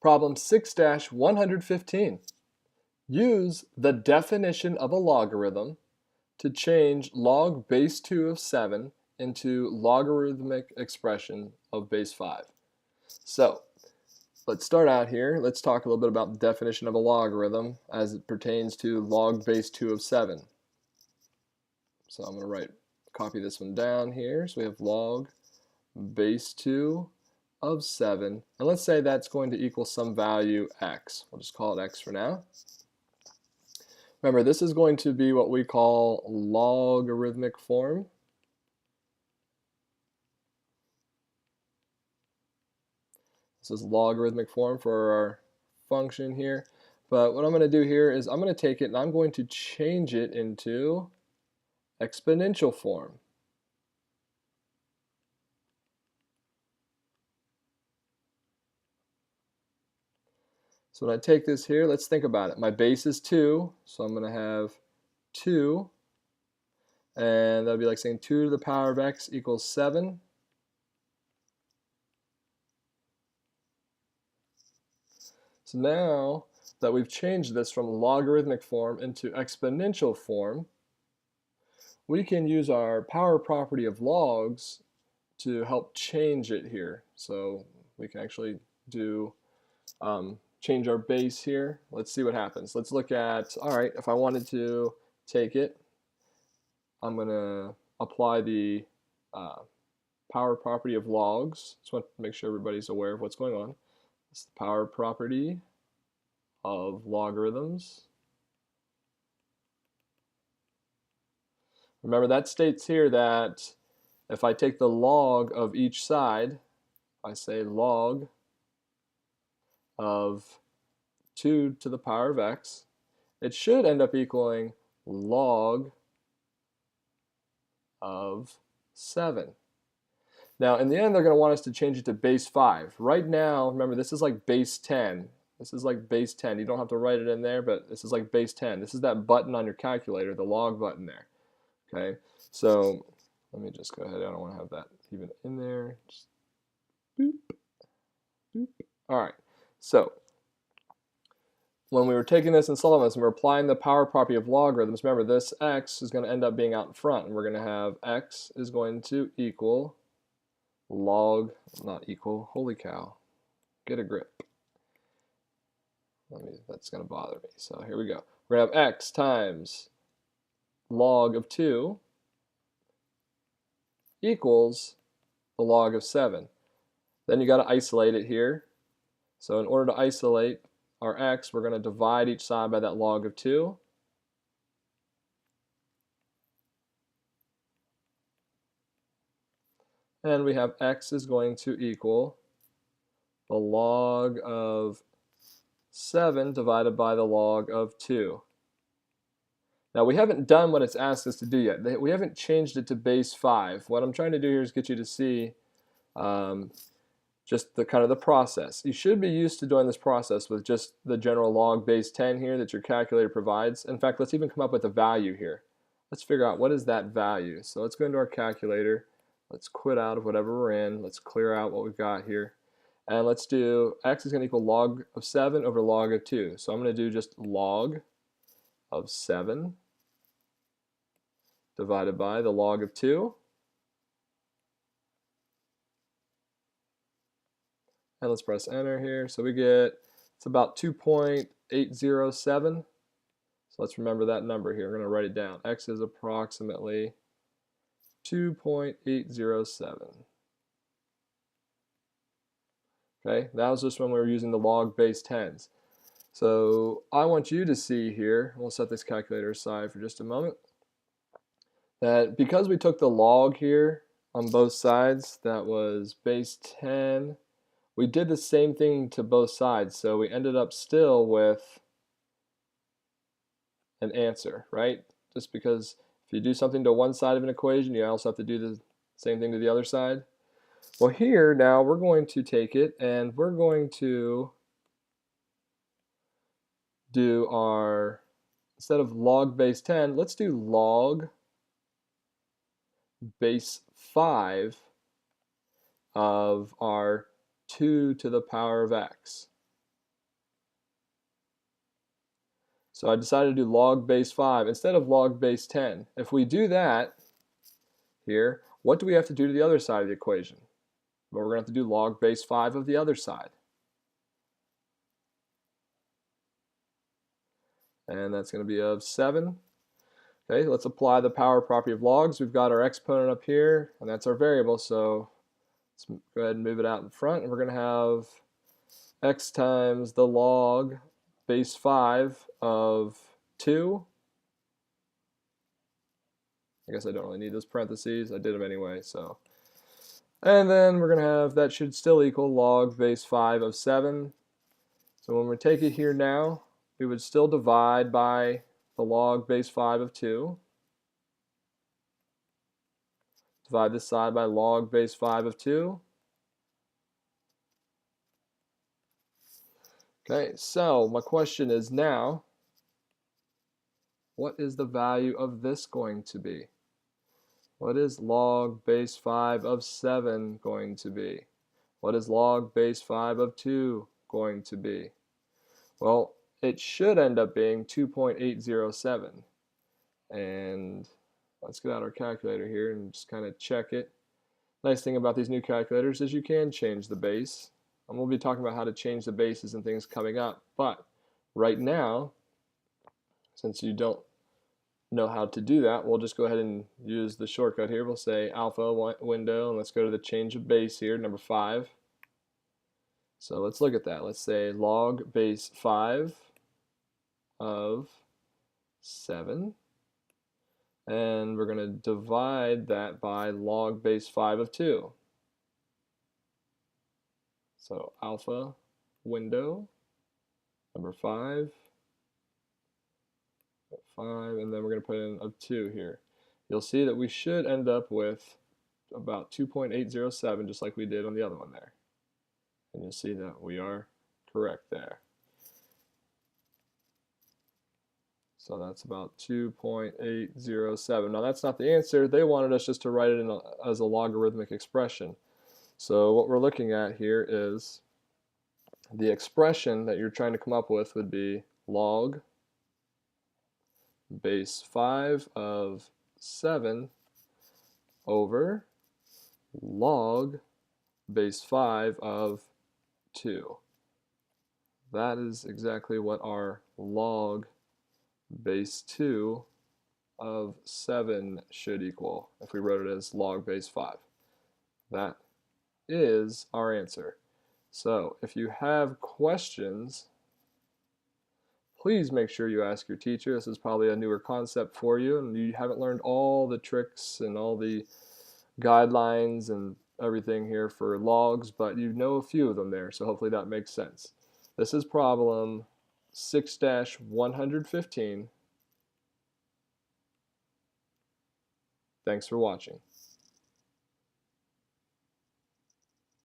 Problem 6-115. Use the definition of a logarithm to change log base 2 of 7 into logarithmic expression of base 5. So let's start out here. Let's talk a little bit about the definition of a logarithm as it pertains to log base 2 of 7. So I'm going to copy this one down here. So we have log base 2 of 7. And let's say that's going to equal some value x. We'll just call it x for now. Remember, this is going to be what we call logarithmic form. This is logarithmic form for our function here. But what I'm going to do here is I'm going to take it and I'm going to change it into exponential form. So when I take this here, let's think about it. My base is 2, so I'm going to have 2. And that would be like saying 2 to the power of x equals 7. So now that we've changed this from logarithmic form into exponential form, we can use our power property of logs to help change it here. So we can actually do change our base here. Let's see what happens. Let's look at, all right, if I wanted to take it, I'm going to apply the power property of logs. Just want to make sure everybody's aware of what's going on. It's the power property of logarithms. Remember, that states here that if I take the log of each side, I say log of 2 to the power of x, it should end up equaling log of 7. Now, in the end, they're going to want us to change it to base 5. Right now, remember, this is like base 10. This is like base 10. You don't have to write it in there, but this is like base 10. This is that button on your calculator, the log button there. Okay, so let me just go ahead. I don't want to have that even in there. Just boop, boop. All right, so when we were taking this and solving this and we're applying the power property of logarithms, remember this x is going to end up being out in front, and we're going to have x is going to equal log, not equal, holy cow, get a grip. That's going to bother me. So here we go. We're going to have x times log of 2 equals the log of 7. Then you got to isolate it here. So in order to isolate our x, we're going to divide each side by that log of 2. And we have x is going to equal the log of 7 divided by the log of 2. Now, we haven't done what it's asked us to do yet. We haven't changed it to base 5. What I'm trying to do here is get you to see just the kind of the process. You should be used to doing this process with just the general log base 10 here that your calculator provides. In fact, let's even come up with a value here. Let's figure out what is that value. So let's go into our calculator. Let's quit out of whatever we're in. Let's clear out what we've got here. And let's do x is going to equal log of 7 over log of 2. So I'm going to do just log of 7 divided by the log of 2. And let's press enter here. So we get, it's about 2.807. So let's remember that number here. We're going to write it down. X is approximately 2.807. Okay, that was just when we were using the log base 10s. So I want you to see here, we'll set this calculator aside for just a moment, that because we took the log here on both sides, that was base 10, we did the same thing to both sides, so we ended up still with an answer, right? Just because if you do something to one side of an equation, you also have to do the same thing to the other side. Well, here now we're going to take it and we're going to do our, instead of log base 10, let's do log base 5 of our 2 to the power of x. So I decided to do log base 5 instead of log base 10. If we do that here, what do we have to do to the other side of the equation? Well, we're going to have to do log base 5 of the other side. And that's going to be of 7. Okay, let's apply the power property of logs. We've got our exponent up here, and that's our variable, so let's go ahead and move it out in front, and we're going to have x times the log base 5 of 2. I guess I don't really need those parentheses. I did them anyway, so. And then we're going to have, that should still equal log base 5 of 7. So when we take it here now, we would still divide by the log base 5 of 2. Divide this side by log base 5 of 2. Okay, so my question is now, what is the value of this going to be? What is log base 5 of 7 going to be? What is log base 5 of 2 going to be? Well, it should end up being 2.807. And let's get out our calculator here and just kind of check it. Nice thing about these new calculators is you can change the base. And we'll be talking about how to change the bases and things coming up. But right now, since you don't know how to do that, we'll just go ahead and use the shortcut here. We'll say alpha window, and let's go to the change of base here, number 5. So let's look at that. Let's say log base 5 of 7. And we're going to divide that by log base 5 of 2. So alpha window, number 5, and then we're going to put in of 2 here. You'll see that we should end up with about 2.807, just like we did on the other one there. And you'll see that we are correct there. So that's about 2.807. Now that's not the answer. They wanted us just to write it in as a logarithmic expression. So what we're looking at here is the expression that you're trying to come up with would be log base 5 of 7 over log base 5 of 2. That is exactly what our log base 2 of 7 should equal if we wrote it as log base 5. That is our answer. So if you have questions, please make sure you ask your teacher. This is probably a newer concept for you, and you haven't learned all the tricks and all the guidelines and everything here for logs, but you know a few of them there, so hopefully that makes sense. This is problem 6-115. Thanks for watching.